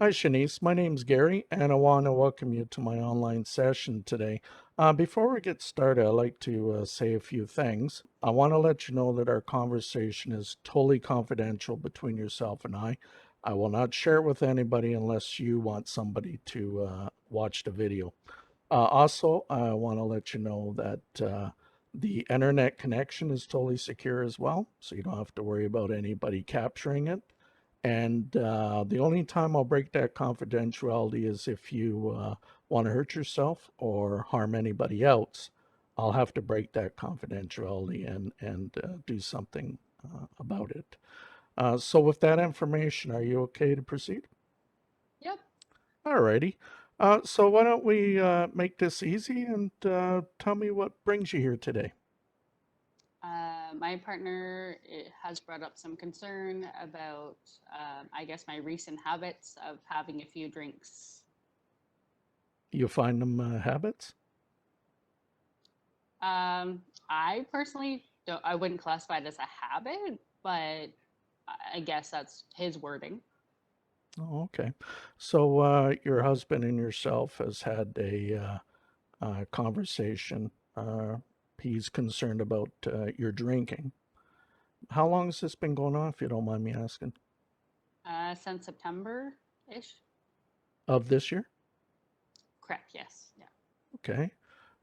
Hi, Shanice. My name's Gary, and I want to welcome you to my online session today. Before we get started, I'd like to say a few things. I want to let you know that our conversation is totally confidential between yourself and I. I will not share it with anybody unless you want somebody to watch the video. Also, I want to let you know that the internet connection is totally secure as well, so you don't have to worry about anybody capturing it. And the only time I'll break that confidentiality is if you want to hurt yourself or harm anybody else. I'll have to break that confidentiality and do something about it. So, with that information, are you okay to proceed? Yep. Alrighty. So, why don't we make this easy and tell me what brings you here today? My partner has brought up some concern about, I guess, my recent habits of having a few drinks. You find them habits? I personally don't, I wouldn't classify it as a habit, but I guess that's his wording. Oh, okay. So your husband and yourself has had a conversation. He's concerned about your drinking. How long has this been going on, if you don't mind me asking? Since September-ish. Of this year? Correct, yes. Yeah. Okay.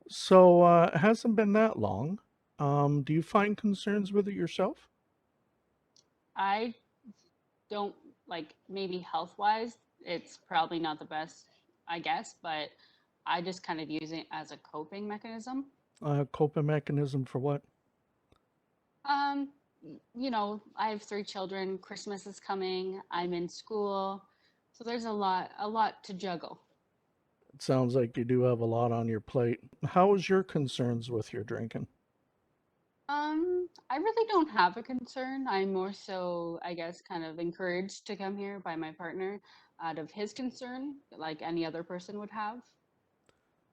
So it hasn't been that long. Do you find concerns with it yourself? I don't like maybe health wise, it's probably not the best, I guess, but I just kind of use it as a coping mechanism. Coping mechanism for what? Um, I have three children. Christmas is coming. I'm in school. So there's a lot to juggle. It sounds like you do have a lot on your plate. How is your concerns with your drinking? I really don't have a concern. I'm more so, I guess, kind of encouraged to come here by my partner out of his concern, like any other person would have.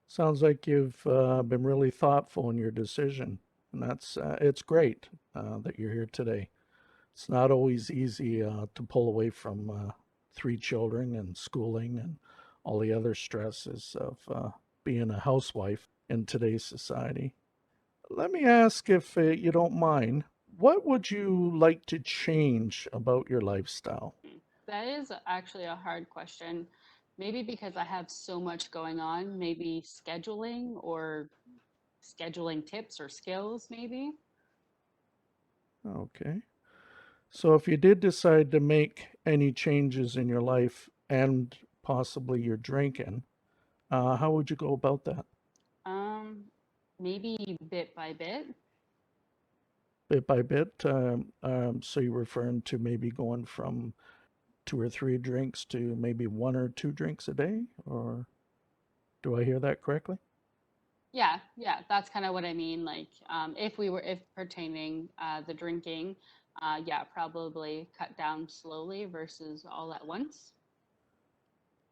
Sounds like you've been really thoughtful in your decision, and that's it's great that you're here today. It's not always easy to pull away from three children and schooling and all the other stresses of being a housewife in today's society. Let me ask if you don't mind, what would you like to change about your lifestyle? That is actually a hard question. Maybe because I have so much going on, maybe scheduling or scheduling tips or skills, maybe. Okay. So, if you did decide to make any changes in your life and possibly your drinking, how would you go about that? Um, Maybe bit by bit. Bit by bit. So, you're referring to maybe going from two or three drinks to maybe one or two drinks a day? Or do I hear that correctly? Yeah, yeah, that's kind of what I mean. Like, if pertaining the drinking, yeah, probably cut down slowly versus all at once.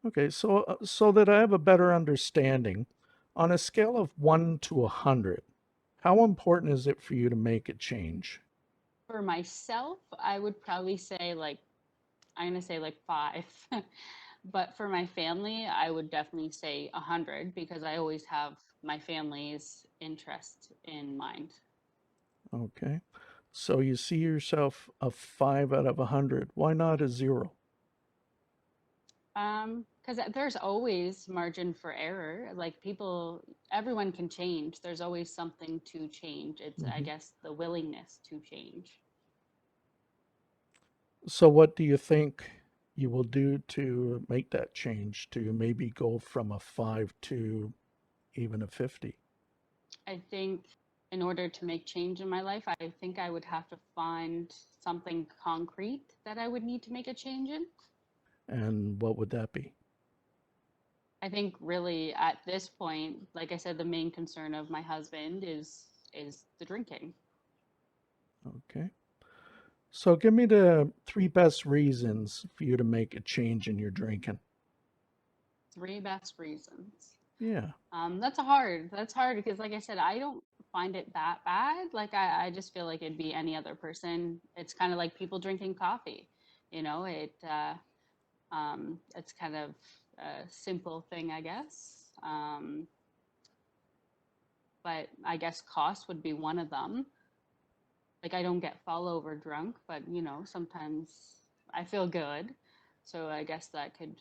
Okay, so that I have a better understanding, on a scale of 1 to 100, how important is it for you to make a change? For myself, I would probably say like I'm gonna say like five, but for my family, I would definitely say 100 because I always have my family's interest in mind. Okay. So you see yourself a 5 out of 100. Why not a zero? Because there's always margin for error. Like people, everyone can change. There's always something to change. It's, I Hmm. guess, the willingness to change. So what do you think you will do to make that change to maybe go from a 5 to even a 50? I think in order to make change in my life, I think I would have to find something concrete that I would need to make a change in. And what would that be? I think really at this point, like I said, the main concern of my husband is the drinking. Okay. So give me the three best reasons for you to make a change in your drinking. Three best reasons. Yeah. That's hard because like I said, I don't find it that bad. Like I just feel like it'd be any other person. It's kind of like people drinking coffee. It It's kind of a simple thing, I guess. But I guess cost would be one of them. Like I don't get fall over drunk, but sometimes I feel good. So I guess that could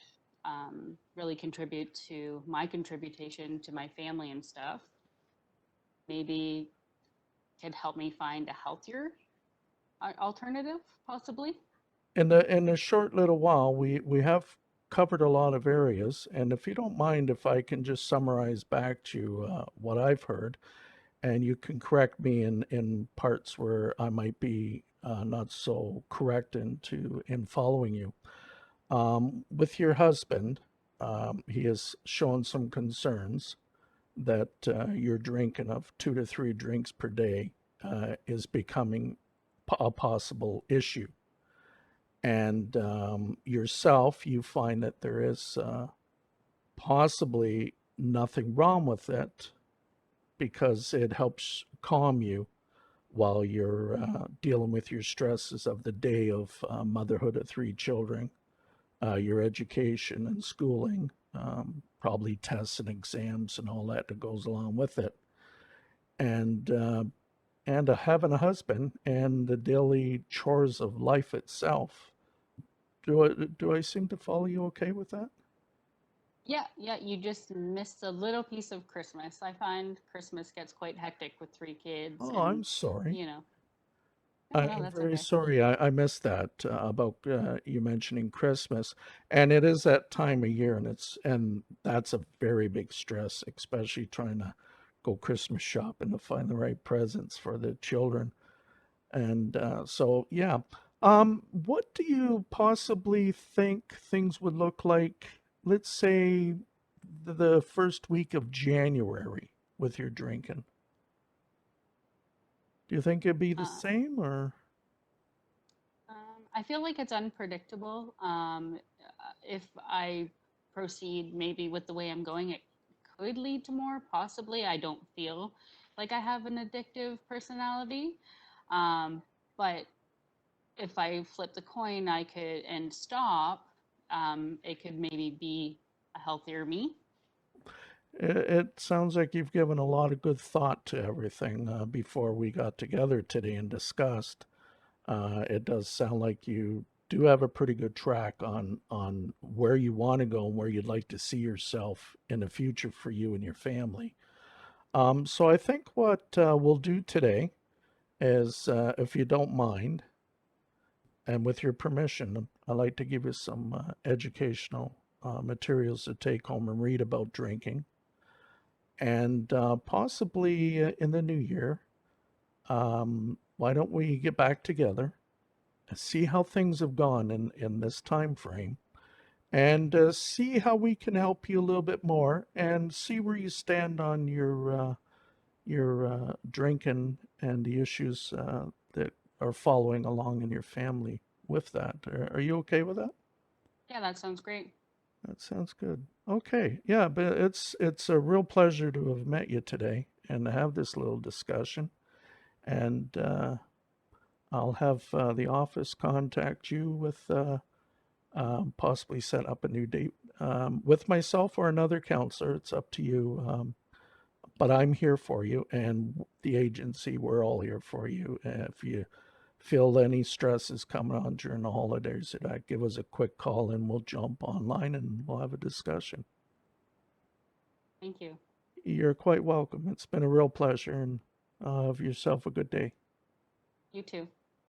really contribute to my contribution to my family and stuff. Maybe could help me find a healthier alternative, possibly. In a short little while, we have covered a lot of areas, and if you don't mind, if I can just summarize back to what I've heard, and you can correct me in parts where I might be not so correct in following you. With your husband, he has shown some concerns that your drinking of 2 to 3 drinks per day is becoming a possible issue. And yourself, you find that there is possibly nothing wrong with it because it helps calm you while you're dealing with your stresses of the day of motherhood of 3 children, your education and schooling, probably tests and exams and all that goes along with it, and having a husband and the daily chores of life itself. Do I seem to follow you okay with that? Yeah, yeah, you just missed a little piece of Christmas. I find Christmas gets quite hectic with 3 kids Oh, and, I'm sorry. you know, no, I no, am that's very okay. sorry. I missed that about you mentioning Christmas, and it is that time of year, and that's a very big stress, especially trying to go Christmas shopping to find the right presents for the children. And so, yeah. What do you possibly think things would look like, let's say, the first week of January with your drinking? Do you think it'd be the Uh, same or? I feel like it's unpredictable. If I proceed maybe with the way I'm going, it could lead to more, possibly. I don't feel like I have an addictive personality. Um, but if I flip the coin, I could and stop, it could maybe be a healthier me. It sounds like you've given a lot of good thought to everything before we got together today and discussed. It does sound like you do have a pretty good track on where you want to go and where you'd like to see yourself in the future for you and your family. So I think what we'll do today is, if you don't mind, and with your permission, I'd like to give you some educational materials to take home and read about drinking. And possibly in the new year, why don't we get back together, see how things have gone in this time frame, and see how we can help you a little bit more, and see where you stand on your drinking and the issues that are following along in your family with that. Are you okay with that? Yeah, that sounds great. That sounds good. Okay, yeah, but it's a real pleasure to have met you today and to have this little discussion. And I'll have the office contact you with possibly set up a new date with myself or another counselor. It's up to you. But I'm here for you, and the agency, we're all here for you. If you feel any stress is coming on during the holidays, give us a quick call and we'll jump online and we'll have a discussion. Thank you. You're quite welcome. It's been a real pleasure, and have yourself a good day. You too.